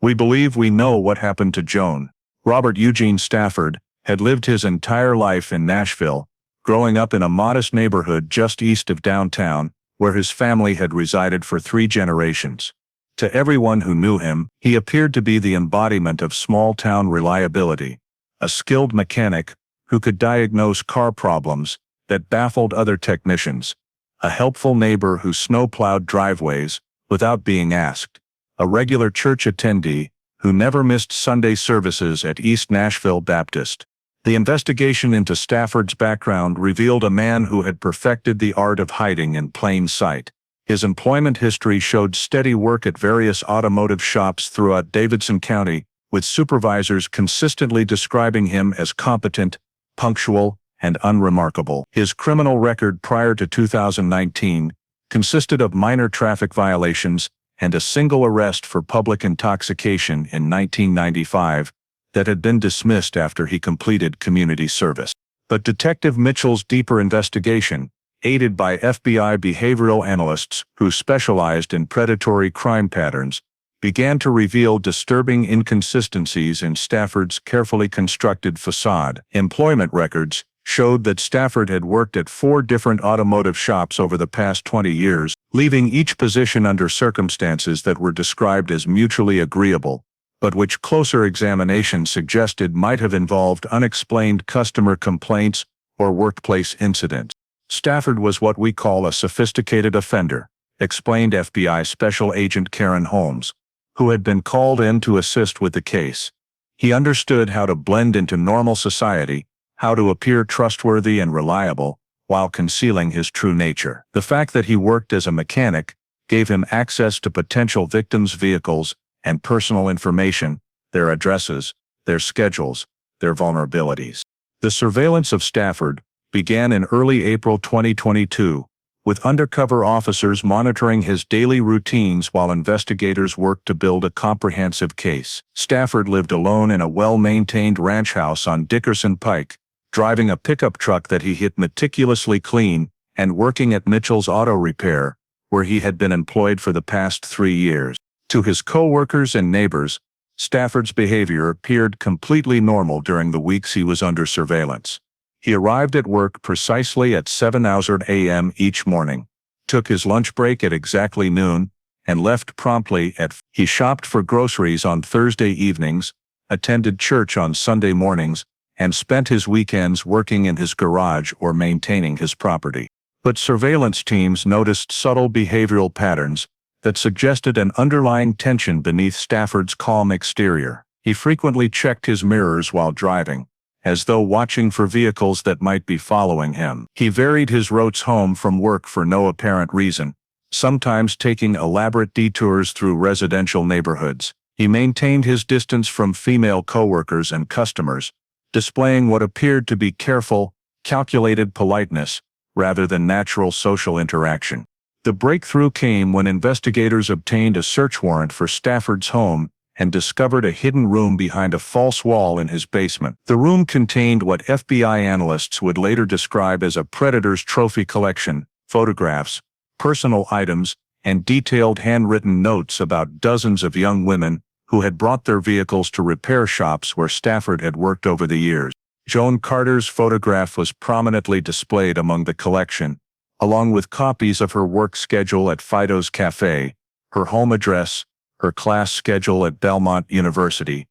We believe we know what happened to Joan. Robert Eugene Stafford had lived his entire life in Nashville, growing up in a modest neighborhood just east of downtown, where his family had resided for 3 generations. To everyone who knew him, he appeared to be the embodiment of small-town reliability, a skilled mechanic who could diagnose car problems that baffled other technicians, a helpful neighbor who snowplowed driveways without being asked, a regular church attendee who never missed Sunday services at East Nashville Baptist. The investigation into Stafford's background revealed a man who had perfected the art of hiding in plain sight. His employment history showed steady work at various automotive shops throughout Davidson County, with supervisors consistently describing him as competent, punctual, and unremarkable. His criminal record prior to 2019 consisted of minor traffic violations and a single arrest for public intoxication in 1995 that had been dismissed after he completed community service. But Detective Mitchell's deeper investigation, aided by FBI behavioral analysts who specialized in predatory crime patterns, began to reveal disturbing inconsistencies in Stafford's carefully constructed facade. Employment records showed that Stafford had worked at 4 different automotive shops over the past 20 years, leaving each position under circumstances that were described as mutually agreeable, but which closer examination suggested might have involved unexplained customer complaints or workplace incidents. Stafford was what we call a sophisticated offender, explained FBI Special Agent Karen Holmes, who had been called in to assist with the case. He understood how to blend into normal society, how to appear trustworthy and reliable, while concealing his true nature. The fact that he worked as a mechanic gave him access to potential victims' vehicles and personal information, their addresses, their schedules, their vulnerabilities. The surveillance of Stafford began in early April 2022, with undercover officers monitoring his daily routines while investigators worked to build a comprehensive case. Stafford lived alone in a well-maintained ranch house on Dickerson Pike, driving a pickup truck that he hid meticulously clean, and working at Mitchell's Auto Repair, where he had been employed for the past 3 years. To his co-workers and neighbors, Stafford's behavior appeared completely normal during the weeks he was under surveillance. He arrived at work precisely at 7:00 a.m. each morning, took his lunch break at exactly noon, and left promptly at 5:00. He shopped for groceries on Thursday evenings, attended church on Sunday mornings, and spent his weekends working in his garage or maintaining his property. But surveillance teams noticed subtle behavioral patterns that suggested an underlying tension beneath Stafford's calm exterior. He frequently checked his mirrors while driving, as though watching for vehicles that might be following him. He varied his routes home from work for no apparent reason, sometimes taking elaborate detours through residential neighborhoods. He maintained his distance from female coworkers and customers, displaying what appeared to be careful, calculated politeness, rather than natural social interaction. The breakthrough came when investigators obtained a search warrant for Stafford's home and discovered a hidden room behind a false wall in his basement. The room contained what FBI analysts would later describe as a predator's trophy collection: photographs, personal items, and detailed handwritten notes about dozens of young women who had brought their vehicles to repair shops where Stafford had worked over the years. Joan Carter's photograph was prominently displayed among the collection, along with copies of her work schedule at Fido's Cafe, her home address, her class schedule at Belmont University,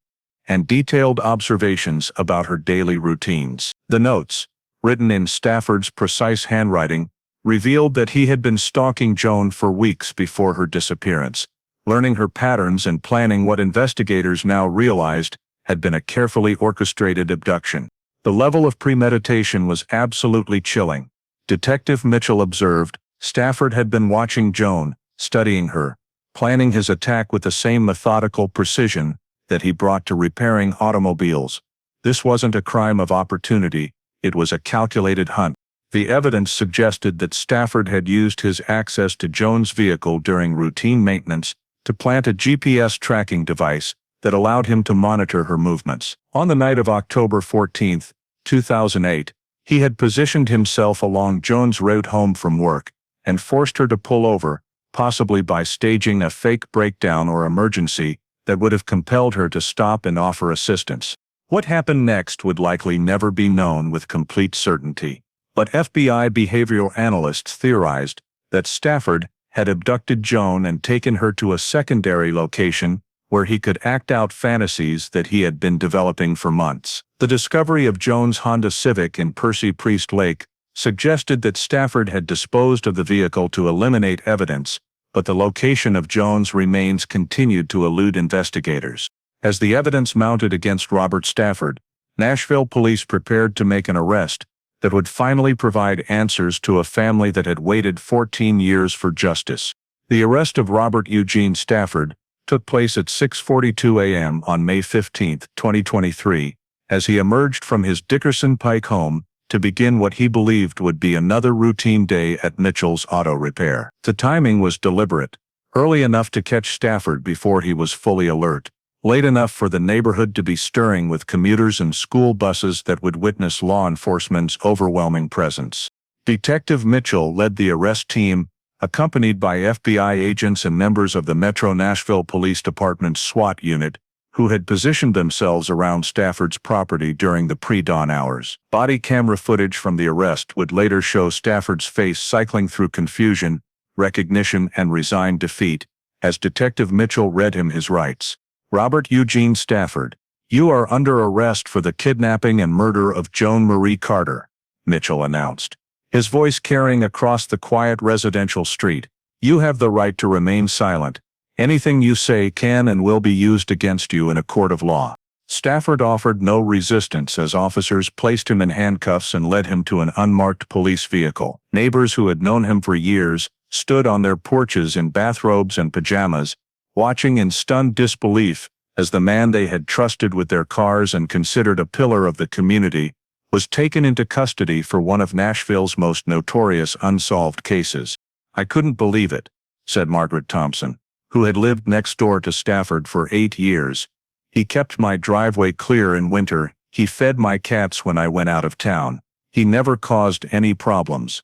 and detailed observations about her daily routines. The notes, written in Stafford's precise handwriting, revealed that he had been stalking Joan for weeks before her disappearance, learning her patterns and planning what investigators now realized had been a carefully orchestrated abduction. The level of premeditation was absolutely chilling. Detective Mitchell observed, Stafford had been watching Joan, studying her, planning his attack with the same methodical precision that he brought to repairing automobiles. This wasn't a crime of opportunity, it was a calculated hunt. The evidence suggested that Stafford had used his access to Joan's vehicle during routine maintenance to plant a GPS tracking device that allowed him to monitor her movements. On the night of October 14, 2008, he had positioned himself along Joan's route home from work and forced her to pull over, possibly by staging a fake breakdown or emergency that would have compelled her to stop and offer assistance. What happened next would likely never be known with complete certainty, but FBI behavioral analysts theorized that Stafford had abducted Joan and taken her to a secondary location where he could act out fantasies that he had been developing for months. The discovery of Joan's Honda Civic in Percy Priest Lake suggested that Stafford had disposed of the vehicle to eliminate evidence, but the location of Joan's remains continued to elude investigators. As the evidence mounted against Robert Stafford, Nashville police prepared to make an arrest that would finally provide answers to a family that had waited 14 years for justice. The arrest of Robert Eugene Stafford took place at 6:42 a.m. on May 15, 2023, as he emerged from his Dickerson Pike home to begin what he believed would be another routine day at Mitchell's auto repair. The timing was deliberate, early enough to catch Stafford before he was fully alert, late enough for the neighborhood to be stirring with commuters and school buses that would witness law enforcement's overwhelming presence. Detective Mitchell led the arrest team, accompanied by FBI agents and members of the Metro Nashville Police Department's SWAT unit, who had positioned themselves around Stafford's property during the pre-dawn hours. Body camera footage from the arrest would later show Stafford's face cycling through confusion, recognition, and resigned defeat, as Detective Mitchell read him his rights. Robert Eugene Stafford, you are under arrest for the kidnapping and murder of Joan Marie Carter, Mitchell announced, his voice carrying across the quiet residential street. You have the right to remain silent. Anything you say can and will be used against you in a court of law. Stafford offered no resistance as officers placed him in handcuffs and led him to an unmarked police vehicle. Neighbors who had known him for years stood on their porches in bathrobes and pajamas, watching in stunned disbelief as the man they had trusted with their cars and considered a pillar of the community was taken into custody for one of Nashville's most notorious unsolved cases. I couldn't believe it, said Margaret Thompson, who had lived next door to Stafford for 8 years. He kept my driveway clear in winter. He fed my cats when I went out of town. He never caused any problems.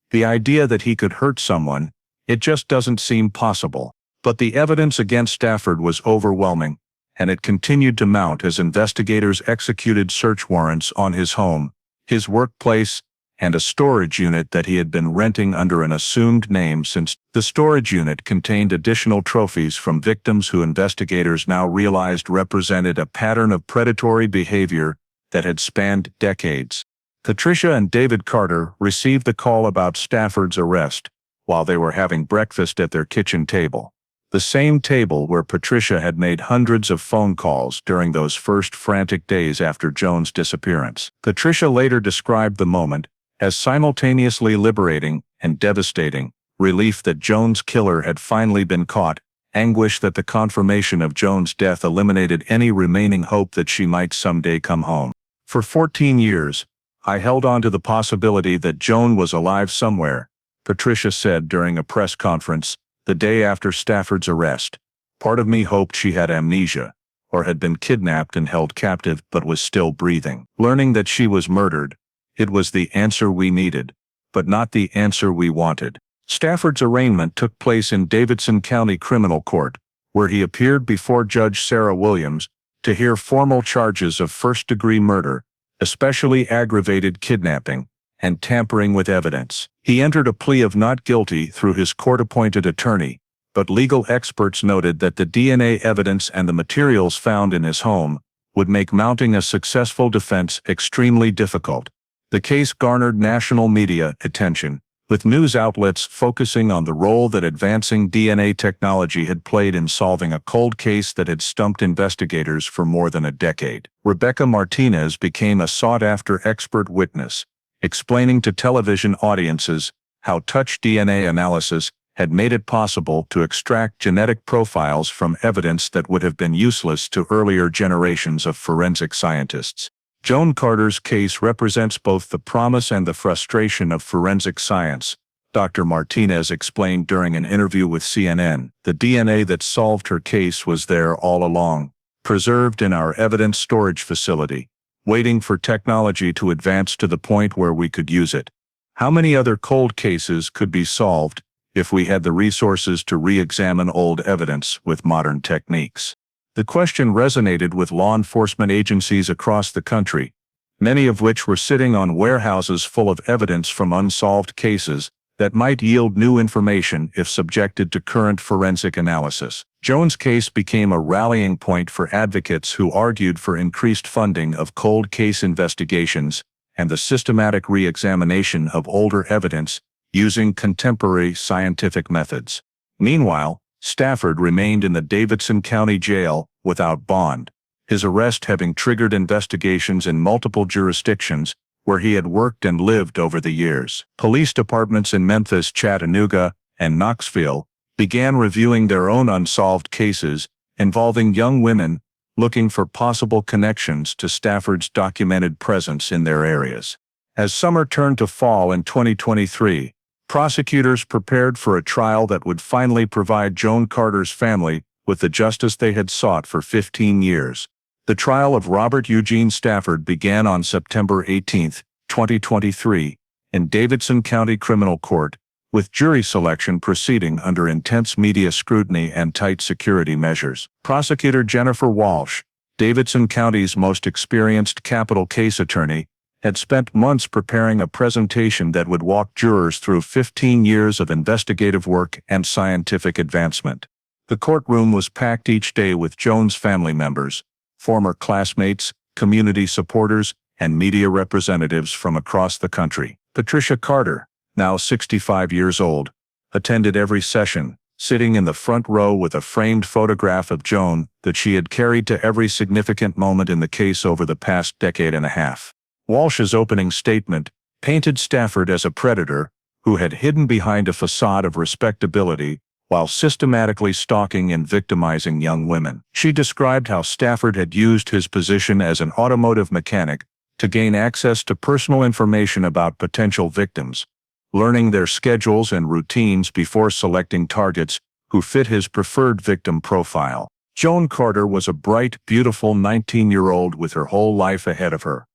The idea that he could hurt someone, it just doesn't seem possible. But the evidence against Stafford was overwhelming, and it continued to mount as investigators executed search warrants on his home, his workplace, and a storage unit that he had been renting under an assumed name since the storage unit contained additional trophies from victims who investigators now realized represented a pattern of predatory behavior that had spanned decades. Patricia and David Carter received the call about Stafford's arrest while they were having breakfast at their kitchen table, the same table where Patricia had made hundreds of phone calls during those first frantic days after Joan's disappearance. Patricia later described the moment as simultaneously liberating and devastating: relief that Joan's killer had finally been caught, anguish that the confirmation of Joan's death eliminated any remaining hope that she might someday come home. For 14 years, I held on to the possibility that Joan was alive somewhere, Patricia said during a press conference the day after Stafford's arrest. Part of me hoped she had amnesia, or had been kidnapped and held captive but was still breathing. Learning that she was murdered, it was the answer we needed, but not the answer we wanted. Stafford's arraignment took place in Davidson County Criminal Court, where he appeared before Judge Sarah Williams to hear formal charges of first-degree murder, especially aggravated kidnapping, and tampering with evidence. He entered a plea of not guilty through his court-appointed attorney, but legal experts noted that the DNA evidence and the materials found in his home would make mounting a successful defense extremely difficult. The case garnered national media attention, with news outlets focusing on the role that advancing DNA technology had played in solving a cold case that had stumped investigators for more than a decade. Rebecca Martinez became a sought-after expert witness, explaining to television audiences how touch DNA analysis had made it possible to extract genetic profiles from evidence that would have been useless to earlier generations of forensic scientists. Joan Carter's case represents both the promise and the frustration of forensic science, Dr. Martinez explained during an interview with CNN. The DNA that solved her case was there all along, preserved in our evidence storage facility, waiting for technology to advance to the point where we could use it. How many other cold cases could be solved if we had the resources to re-examine old evidence with modern techniques? The question resonated with law enforcement agencies across the country, many of which were sitting on warehouses full of evidence from unsolved cases that might yield new information if subjected to current forensic analysis. Joan's case became a rallying point for advocates who argued for increased funding of cold case investigations and the systematic re-examination of older evidence using contemporary scientific methods. Meanwhile, Stafford remained in the Davidson County Jail without bond, his arrest having triggered investigations in multiple jurisdictions where he had worked and lived over the years. Police departments in Memphis, Chattanooga, and Knoxville began reviewing their own unsolved cases involving young women looking for possible connections to Stafford's documented presence in their areas. As summer turned to fall in 2023, prosecutors prepared for a trial that would finally provide Joan Carter's family with the justice they had sought for 15 years. The trial of Robert Eugene Stafford began on September 18, 2023, in Davidson County Criminal Court, with jury selection proceeding under intense media scrutiny and tight security measures. Prosecutor Jennifer Walsh, Davidson County's most experienced capital case attorney, had spent months preparing a presentation that would walk jurors through 15 years of investigative work and scientific advancement. The courtroom was packed each day with Joan's family members, former classmates, community supporters, and media representatives from across the country. Patricia Carter, now 65 years old, attended every session, sitting in the front row with a framed photograph of Joan that she had carried to every significant moment in the case over the past decade and a half. Walsh's opening statement painted Stafford as a predator who had hidden behind a facade of respectability while systematically stalking and victimizing young women. She described how Stafford had used his position as an automotive mechanic to gain access to personal information about potential victims, learning their schedules and routines before selecting targets who fit his preferred victim profile. Joan Carter was a bright, beautiful 19-year-old with her whole life ahead of her.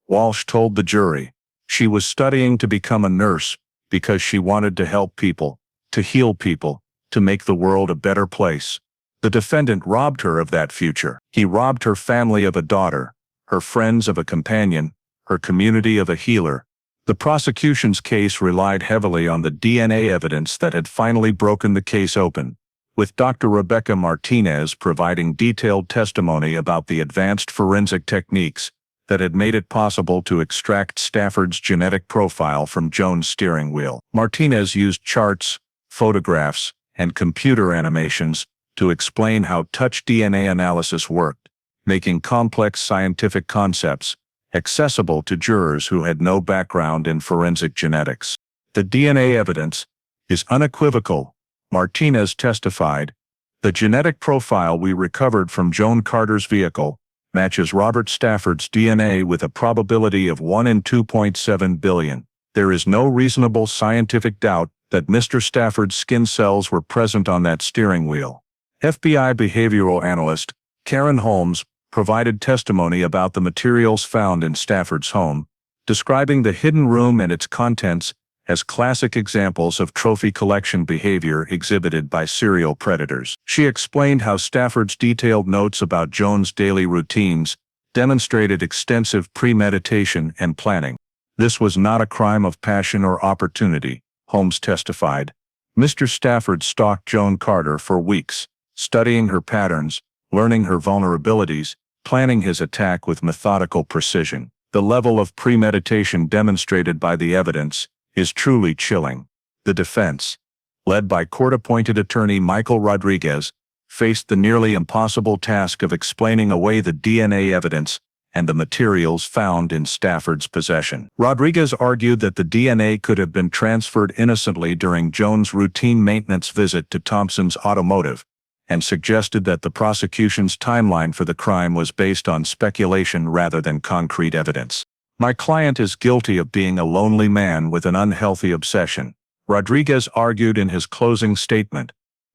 Walsh told the jury she was studying to become a nurse because she wanted to help people, to heal people, to make the world a better place. The defendant robbed her of that future. He robbed her family of a daughter, her friends of a companion, her community of a healer. The prosecution's case relied heavily on the DNA evidence that had finally broken the case open, with Dr. Rebecca Martinez providing detailed testimony about the advanced forensic techniques that had made it possible to extract Stafford's genetic profile from Joan's steering wheel. Martinez used charts, photographs, and computer animations to explain how touch DNA analysis worked, making complex scientific concepts accessible to jurors who had no background in forensic genetics. The DNA evidence is unequivocal, Martinez testified. The genetic profile we recovered from Joan Carter's vehicle matches Robert Stafford's DNA with a probability of 1 in 2.7 billion. There is no reasonable scientific doubt that Mr. Stafford's skin cells were present on that steering wheel. FBI behavioral analyst Karen Holmes provided testimony about the materials found in Stafford's home, describing the hidden room and its contents as classic examples of trophy collection behavior exhibited by serial predators. She explained how Stafford's detailed notes about Joan's daily routines demonstrated extensive premeditation and planning. This was not a crime of passion or opportunity, Holmes testified. Mr. Stafford stalked Joan Carter for weeks, studying her patterns, learning her vulnerabilities, planning his attack with methodical precision. The level of premeditation demonstrated by the evidence is truly chilling. The defense, led by court-appointed attorney Michael Rodriguez, faced the nearly impossible task of explaining away the DNA evidence and the materials found in Stafford's possession. Rodriguez argued that the DNA could have been transferred innocently during Joan's routine maintenance visit to Thompson's Automotive, and suggested that the prosecution's timeline for the crime was based on speculation rather than concrete evidence. My client is guilty of being a lonely man with an unhealthy obsession, Rodriguez argued in his closing statement.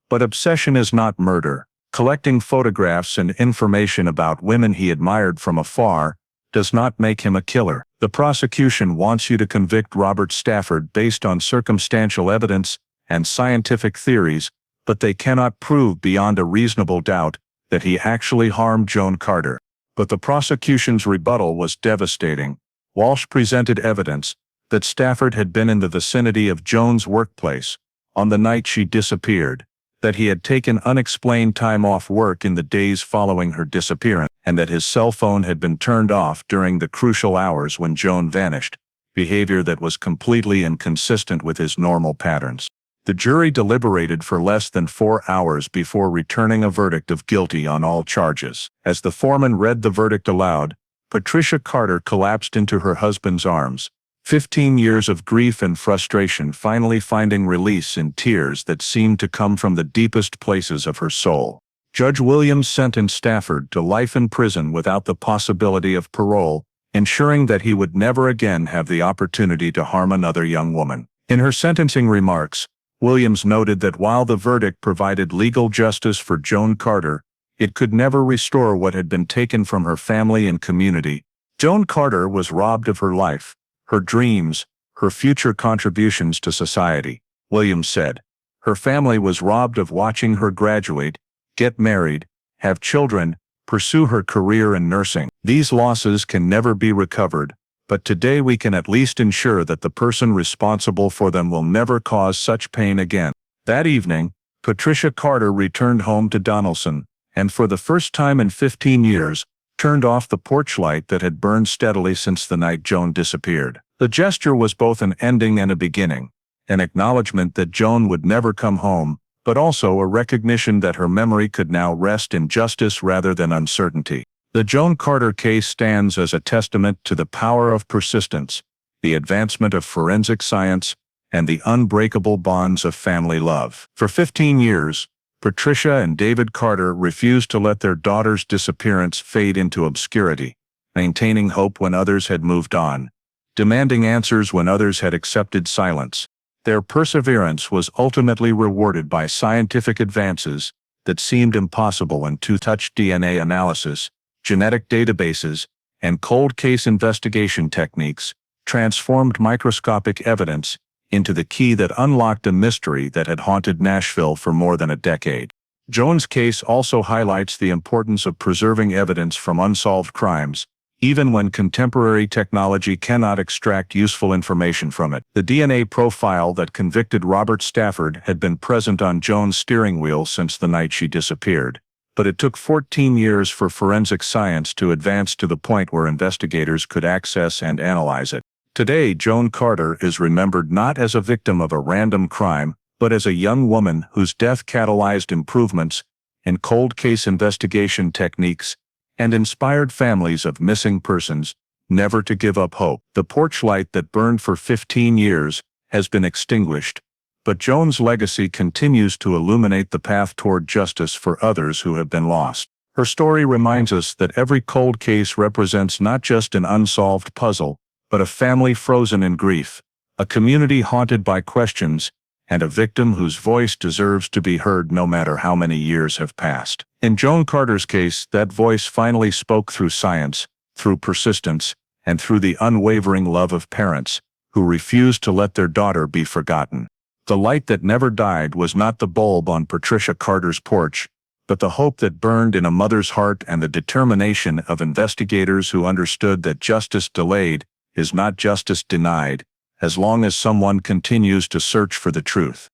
But obsession is not murder. Collecting photographs and information about women he admired from afar does not make him a killer. The prosecution wants you to convict Robert Stafford based on circumstantial evidence and scientific theories, but they cannot prove beyond a reasonable doubt that he actually harmed Joan Carter. But the prosecution's rebuttal was devastating. Walsh presented evidence that Stafford had been in the vicinity of Joan's workplace on the night she disappeared, that he had taken unexplained time off work in the days following her disappearance, and that his cell phone had been turned off during the crucial hours when Joan vanished, behavior that was completely inconsistent with his normal patterns. The jury deliberated for less than 4 hours before returning a verdict of guilty on all charges. As the foreman read the verdict aloud, Patricia Carter collapsed into her husband's arms, 15 years of grief and frustration finally finding release in tears that seemed to come from the deepest places of her soul. Judge Williams sentenced Stafford to life in prison without the possibility of parole, ensuring that he would never again have the opportunity to harm another young woman. In her sentencing remarks, Williams noted that while the verdict provided legal justice for Joan Carter, it could never restore what had been taken from her family and community. Joan Carter was robbed of her life, her dreams, her future contributions to society, Williams said. Her family was robbed of watching her graduate, get married, have children, pursue her career in nursing. These losses can never be recovered, but today we can at least ensure that the person responsible for them will never cause such pain again. That evening, Patricia Carter returned home to Donaldson, and for the first time in 15 years, turned off the porch light that had burned steadily since the night Joan disappeared. The gesture was both an ending and a beginning, an acknowledgement that Joan would never come home, but also a recognition that her memory could now rest in justice rather than uncertainty. The Joan Carter case stands as a testament to the power of persistence, the advancement of forensic science, and the unbreakable bonds of family love. For 15 years, Patricia and David Carter refused to let their daughter's disappearance fade into obscurity, maintaining hope when others had moved on, demanding answers when others had accepted silence. Their perseverance was ultimately rewarded by scientific advances that seemed impossible in two-touch DNA analysis, genetic databases, and cold case investigation techniques, transformed microscopic evidence into the key that unlocked a mystery that had haunted Nashville for more than a decade. Joan's case also highlights the importance of preserving evidence from unsolved crimes, even when contemporary technology cannot extract useful information from it. The DNA profile that convicted Robert Stafford had been present on Joan's steering wheel since the night she disappeared, but it took 14 years for forensic science to advance to the point where investigators could access and analyze it. Today, Joan Carter is remembered not as a victim of a random crime, but as a young woman whose death catalyzed improvements in cold case investigation techniques and inspired families of missing persons never to give up hope. The porch light that burned for 15 years has been extinguished, but Joan's legacy continues to illuminate the path toward justice for others who have been lost. Her story reminds us that every cold case represents not just an unsolved puzzle, but a family frozen in grief, a community haunted by questions, and a victim whose voice deserves to be heard no matter how many years have passed. In Joan Carter's case, that voice finally spoke through science, through persistence, and through the unwavering love of parents who refused to let their daughter be forgotten. The light that never died was not the bulb on Patricia Carter's porch, but the hope that burned in a mother's heart and the determination of investigators who understood that justice delayed is not justice denied, as long as someone continues to search for the truth.